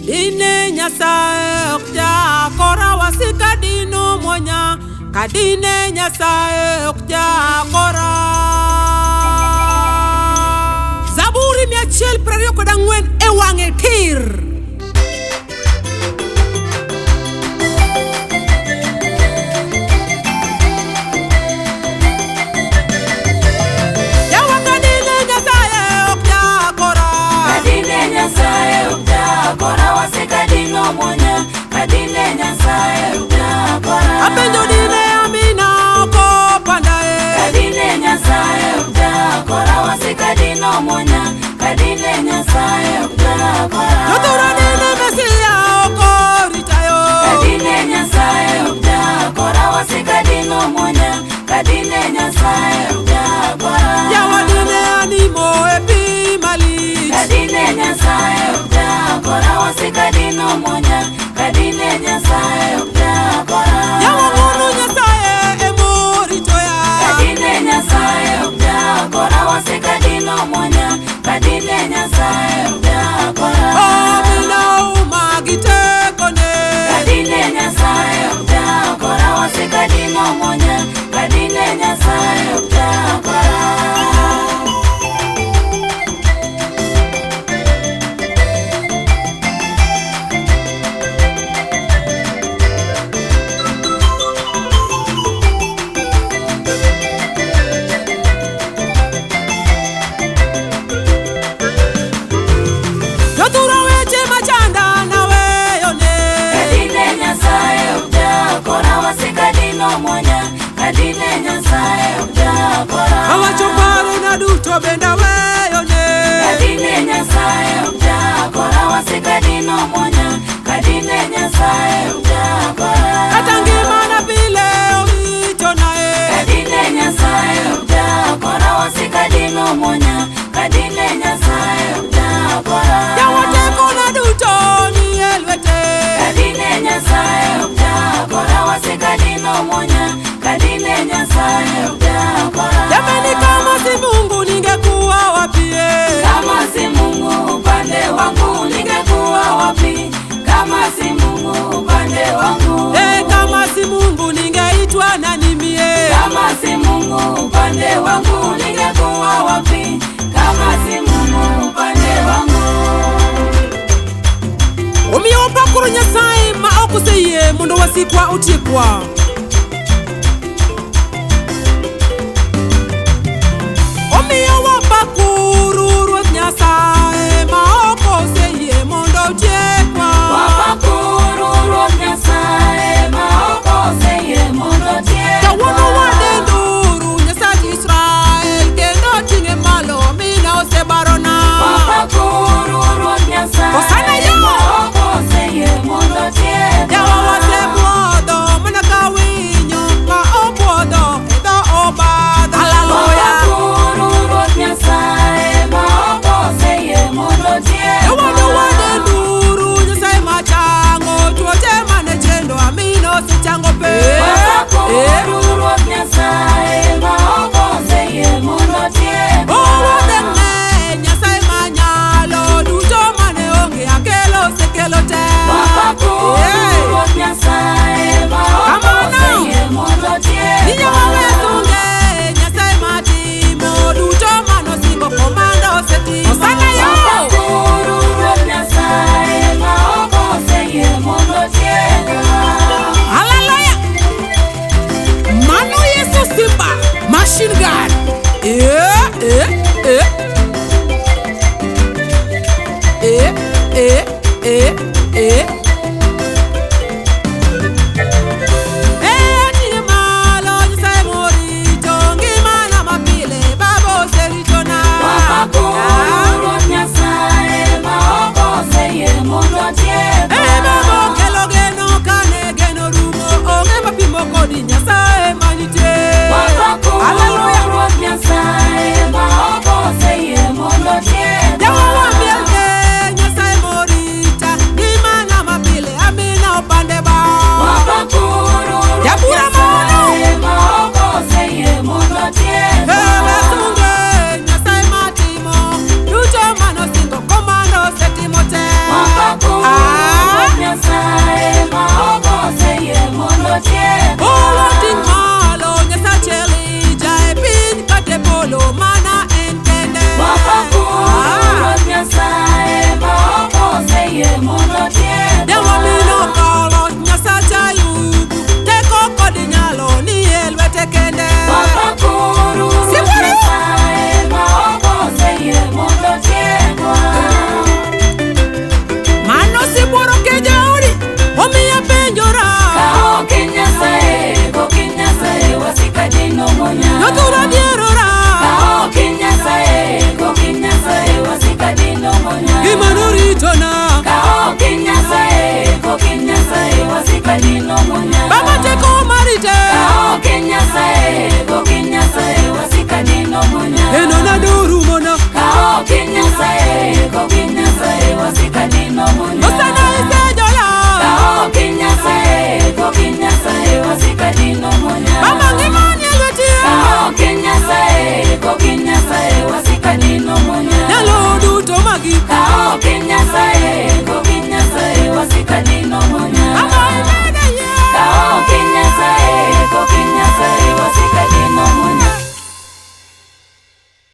Dine Nyasaye okja kora wasika dino monya, kadine Nyasaye okja kora. Zaburi 124 ewange tir. Apenjo dine amina oko pandae. Kadine Nyasaye ukja kora wasika dino monya. Kadine Nyasaye ukja kora. Yotura dine mesia oko ritayo. Kadine Nyasaye ukja kora wasika dino monya. Kadine Nyasaye ukja kora. Yawa dine animo epi mali. Kadine Nyasaye ukja kora wasika dino monya. Kadine Nyasaye ukja kora. Yawa munu Nyasaye emoritoya. Kadine Nyasaye ukja kora wasika dino monya. Kadine Nyasaye ukja kora. Amina umagite kone. Kadine Nyasaye ukja kora wasika dino monya. Kadine Nyasaye ukja kora. Kadine Nyasaye ukja kora. Awachoparo na duto benda weyone. Kadine Nyasaye ukja kora wasika dino monya. Kadine Nyasaye ukja kora. Katangima na pile owicho nae. Kadine Nyasaye ukja kora wasika dino monya. Kadine Nyasaye ukja kora. Yawateko na duto ni elwete. Kadine Nyasaye ukja kora wasika dino monya. Kadine Nyasaye ukja kora. Jameni kama si Mungu ningekuwa wapi? Kama si Mungu upande wangu ningekuwa wapi? Kama si Mungu upande wangu. Kama si Mungu ningeitwa nani mie? Kama si Mungu upande wangu ningekuwa wapi? Kama si Mungu upande wangu. Omiyo pakuru Nyasaye ma okuseye mondo wasikwa otiekwa. Omiyo wapakuru Ruoth Nyasaye ma okoseye mondo otiekwa. Wapakuru Ruoth Nyasaye ma okoseye mondo otiekwa. Kawuono wadenduru Nyasach Israel kendo ting'e malo mina osebarona. Wapakuru Ruoth Nyasaye ma okoseye mondo otiekwa. Yawa wasebuodho mana ka winyo ma obuodho e dho obadho. Hallelujah. Wapakuru Ruoth Nyasaye ma okoseye mondo otiekwa. Yawado wadenduru Nyasaye machango tuoche mane chendo amino osechango pe. Wapakuru Ruoth Nyasaye ma okoseye mondo otiekwa. Owodene Nyasaye manyalo duto mane onge akelo osekelo te. Wapakuru Ruoth Nyasaye ma okoseye mondo otiekwa. Ninyawa wesunge Nyasaye matimo duto mane osingo komando osetimo. Wapakuru Ruoth Nyasaye ma okoseye mondo otiekwa. Hallelujah. Mano Yesu Simba Machine Gun. Atinge malo Nyasaye morito ngimana mapile baba oseritona. Wapakuru Ruoth Nyasaye ma okoseye mondo otiekwa. Baba okelo geno kane geno rumo onge mapimo kodi Nyasaye manitie. Wapakuru Ruoth Nyasaye ma okoseye mondo otiekwa. Yawa wamielge Nyasaye morita ngimana Emmanuel